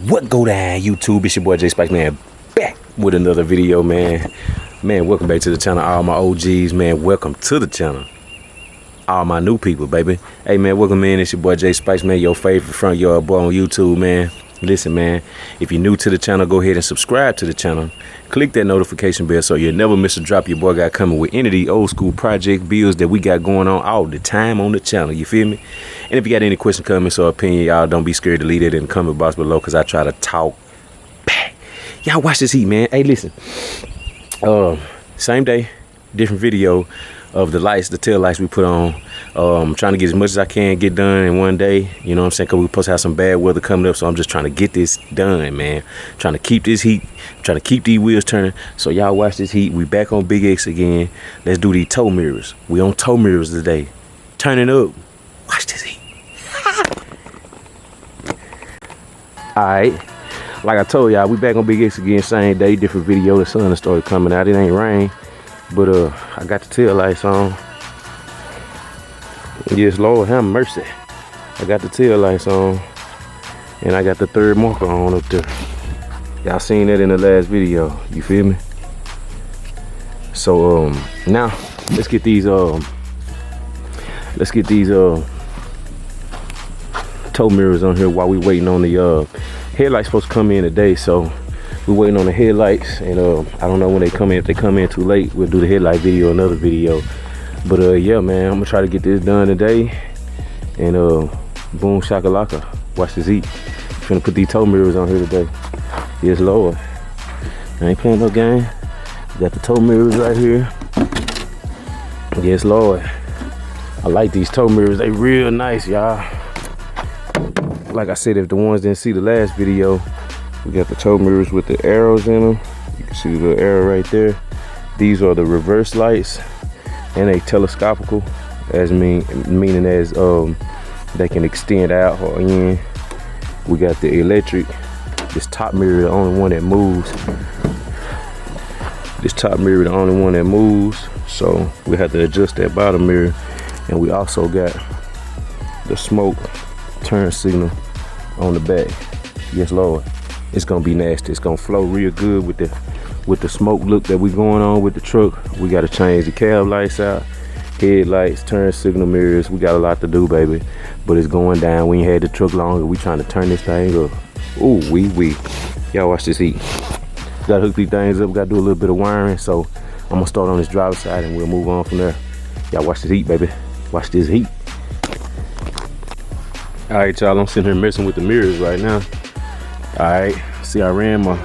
What go down, YouTube? It's your boy J Spice, man, back with another video, man. Man, welcome back to the channel. All my OGs, man, welcome to the channel. All my new people, baby. Hey, man, welcome in. It's your boy J Spice, man, your favorite front yard boy on YouTube, man. Listen, man, if you're new to the channel, go ahead and subscribe to the channel. Click that notification bell so you'll never miss a drop. Your boy got coming with any of the old school project builds that we got going on all the time on the channel. You feel me? And if you got any question, comments, or opinion, y'all don't be scared to leave it in the comment box below, because I try to talk back. Y'all watch this heat, man. Hey, listen. Same day, different video of the lights, the tail lights we put on. Trying to get as much as I can get done in one day. You know what I'm saying? Because we're supposed to have some bad weather coming up. So I'm just trying to get this done, man. Trying to keep this heat. Trying to keep these wheels turning. So y'all watch this heat. We back on Big X again. Let's do these toe mirrors. We on toe mirrors today. Turning up. Watch this heat. Alright. Like I told y'all, we back on Big X again. Same day, different video. The sun started coming out. It ain't rain. But I got the tail lights on. Yes, Lord have mercy. I got the tail lights on, and I got the third marker on up there. Y'all seen that in the last video. You feel me? So now let's get these toe mirrors on here while we waiting on the headlights supposed to come in today. So we're waiting on the headlights, and I don't know when they come in. If they come in too late, we'll do the headlight video, another video. But yeah, man, I'm gonna try to get this done today, and boom shakalaka. Watch this heat. Finna put these toe mirrors on here today. Yes, Lord. I ain't playing no game. Got the toe mirrors right here. Yes, Lord. I like these toe mirrors. They real nice, y'all. Like I said, if the ones didn't see the last video, we got the toe mirrors with the arrows in them. You can see the little arrow right there. These are the reverse lights, and they telescopical, meaning as they can extend out or in. We got the electric. This top mirror, the only one that moves. This top mirror, the only one that moves. So we have to adjust that bottom mirror, and we also got the smoke turn signal on the back. Yes, Lord. It's gonna be nasty. It's gonna flow real good with the smoke look that we going on with the truck. We gotta change the cab lights out, headlights, turn signal mirrors. We got a lot to do, baby, but it's going down. We ain't had the truck longer. We trying to turn this thing up. Ooh, wee. Y'all watch this heat. Gotta hook these things up. Gotta do a little bit of wiring. So I'm gonna start on this driver's side, and we'll move on from there. Y'all watch this heat, baby. Watch this heat. All right, y'all, I'm sitting here messing with the mirrors right now. All right, see, I ran my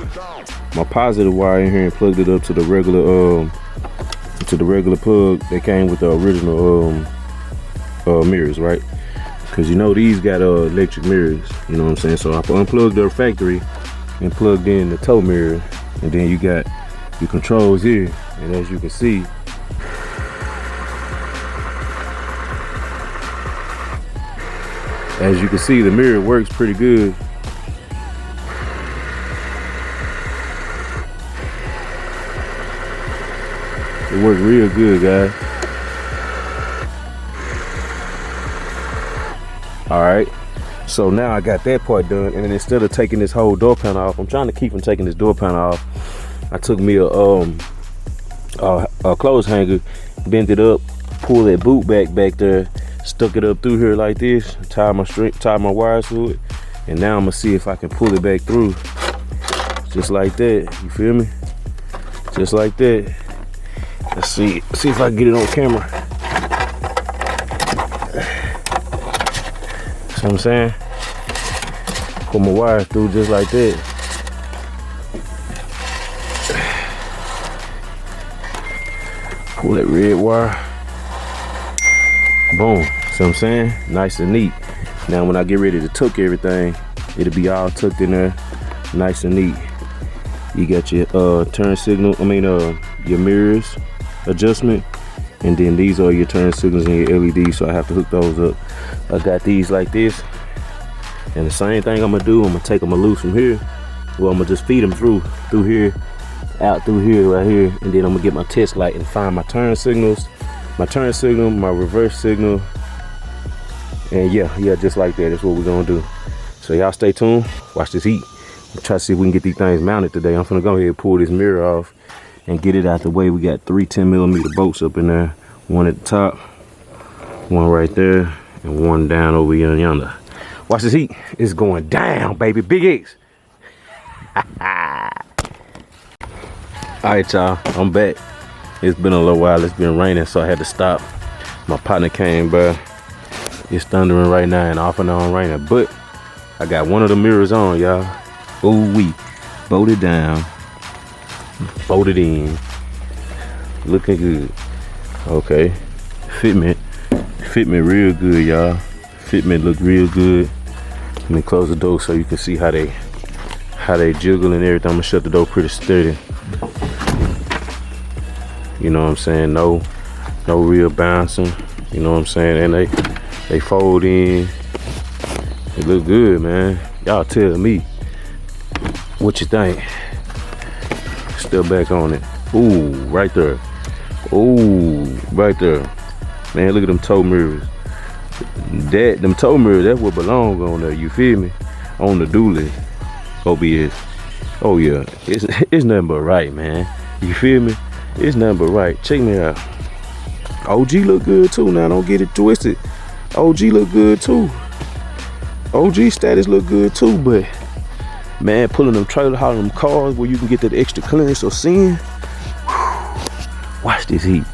positive wire in here and plugged it up to the regular plug that came with the original mirrors, right? Because you know these got electric mirrors, you know what I'm saying? So I unplugged the factory and plugged in the toe mirror, and then you got your controls here, and as you can see, the mirror works pretty good. It worked real good, guys. All right, so now I got that part done, and then instead of taking this whole door panel off, I'm trying to keep from taking this door panel off. I took me a clothes hanger, bent it up, pulled that boot back there, stuck it up through here like this, tied my wires to it, and now I'm gonna see if I can pull it back through, just like that. You feel me? Just like that. Let's see if I can get it on camera. See what I'm saying? Put my wire through just like that. Pull that red wire. Boom. See what I'm saying? Nice and neat. Now when I get ready to tuck everything, it'll be all tucked in there, nice and neat. You got your turn signal, your mirrors adjustment, and then these are your turn signals and your LEDs, so I have to hook those up. I got these like this, and the same thing I'm gonna do, I'm gonna take them loose from here. Well, I'm gonna just feed them through here, out through here, right here, and then I'm gonna get my test light and find my turn signals, my reverse signal, and yeah, just like that. That's what we're gonna do. So y'all stay tuned, watch this heat. Try to see if we can get these things mounted today. I'm finna go ahead and pull this mirror off and get it out the way. We got 3 10mm bolts up in there. One at the top, one right there, and one down over here yonder. Watch this heat. It's going down, baby. Big X. Alright, y'all. I'm back. It's been a little while. It's been raining, so I had to stop. My partner came by. It's thundering right now and off and on raining. But I got one of the mirrors on, y'all. Ooh wee. Bolted down. Bolted in. Looking good. Okay. Fitment real good, y'all. Fitment look real good. Let me close the door so you can see how they jiggle and everything. I'm gonna shut the door pretty steady. You know what I'm saying? No real bouncing. You know what I'm saying? And they fold in. They look good, man. Y'all tell me what you think. Still back on it. Ooh, right there. Ooh, right there. Man, look at them toe mirrors. Them toe mirrors, that's what belong on there. You feel me? On the dually. OBS. Oh yeah, it's nothing but right, man. You feel me? It's nothing but right. Check me out. OG look good too. Now don't get it twisted. OG look good too. OG status look good too. But man, pulling them trailer, hauling them cars where you can get that extra clearance or sin. Watch this heat.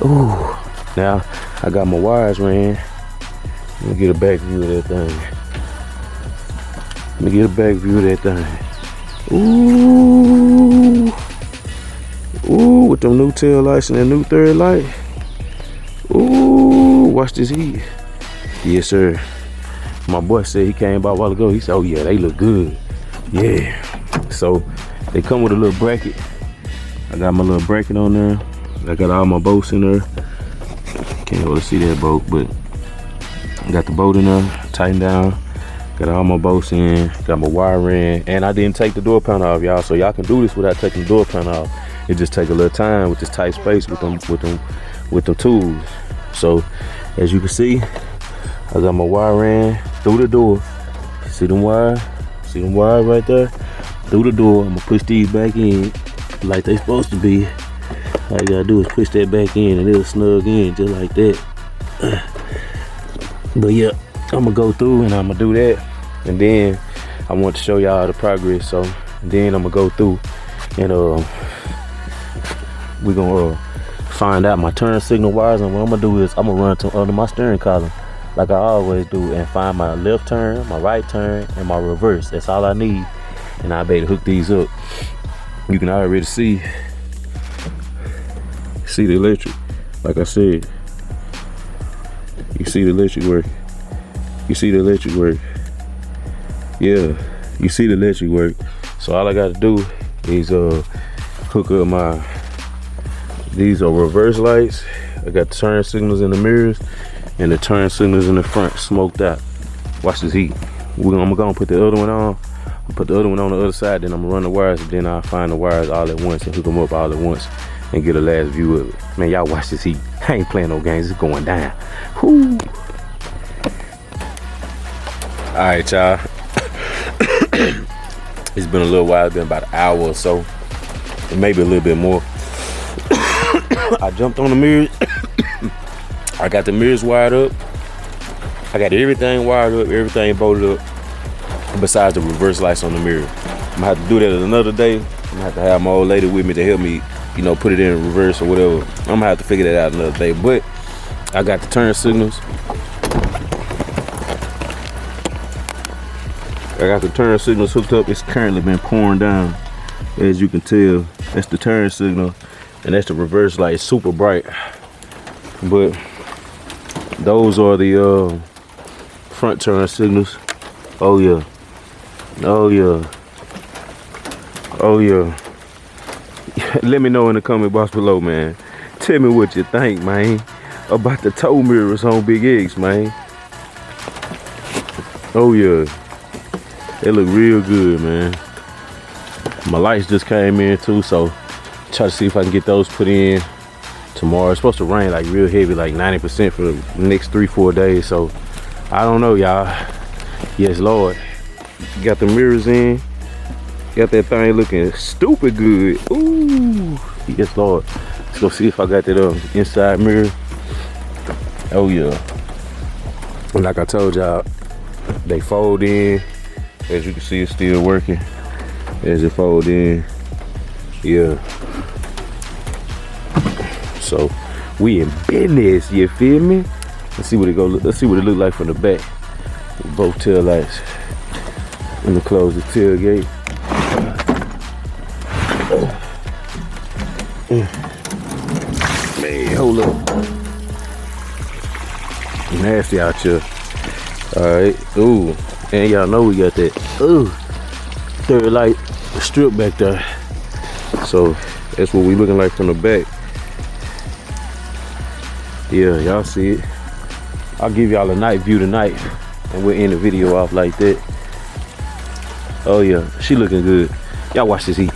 Ooh. Now I got my wires ran. Let me get a back view of that thing. Let me get a back view of that thing. Ooh. Ooh, with them new tail lights and that new third light. Ooh, watch this heat. Yes, sir. My boy said he came by a while ago. He said, oh yeah, they look good. Yeah. So they come with a little bracket. I got my little bracket on there. I got all my bolts in there. Can't really see that bolt, but I got the bolt in there, tightened down. Got all my bolts in, got my wire in, and I didn't take the door panel off, y'all. So y'all can do this without taking the door panel off. It just take a little time with this tight space with them tools. So as you can see, I got my wire in through the door. See them wires? See them wires right there? Through the door. I'm gonna push these back in like they supposed to be. All you gotta do is push that back in and it'll snug in just like that. But yeah, I'm gonna go through and I'm gonna do that, and then I want to show y'all the progress. So then I'm gonna go through and we're gonna find out my turn signal wires, and what I'm gonna do is I'm gonna run to under my steering column like I always do and find my left turn, my right turn, and my reverse. That's all I need, and I'll be able to hook these up. You can already see the electric. Like I said, you see the electric work. You see the electric work. Yeah, you see the electric work. So all I gotta do is hook up these are reverse lights. I got the turn signals in the mirrors and the turn signals in the front smoked out. Watch this heat. I'm gonna put the other one on. I'll put the other one on the other side, then I'm gonna run the wires, and then I'll find the wires all at once and hook them up all at once and get a last view of it. Man, y'all watch this heat. I ain't playing no games, it's going down. Whoo. All right, y'all. It's been a little while, it's been about an hour or so, maybe a little bit more. I jumped on the mirrors. I got the mirrors wired up. I got everything wired up, everything bolted up, besides the reverse lights on the mirror. I'm gonna have to do that another day. I'm gonna have to have my old lady with me to help me, you know, put it in reverse or whatever. I'm gonna have to figure that out another day. But I got the turn signals. I got the turn signals hooked up. It's currently been pouring down. As you can tell, that's the turn signal, and that's the reverse light. It's super bright. But those are the front turn signals. Oh yeah. Oh yeah. Oh yeah. Let me know in the comment box below, man. Tell me what you think, man, about the toe mirrors on Big X, man. Oh yeah. They look real good, man. My lights just came in too, so try to see if I can get those put in tomorrow. It's supposed to rain like real heavy, like 90% for the next 3-4 days. So I don't know, y'all. Yes, Lord. Got the mirrors in. Got that thing looking stupid good. Ooh, yes Lord. Let's go see if I got that inside mirror. Oh yeah. And like I told y'all, they fold in. As you can see, it's still working. As it fold in, yeah. So we in business, you feel me? Let's see what it go. Let's see what it look like from the back. Both tail lights. Let me close the tailgate. Man, hold up. Nasty out here. Alright. Ooh. And y'all know we got that third light strip back there. So that's what we looking like from the back. Yeah, y'all see it. I'll give y'all a night view tonight and we'll end the video off like that. Oh yeah, she looking good. Y'all watch this heat.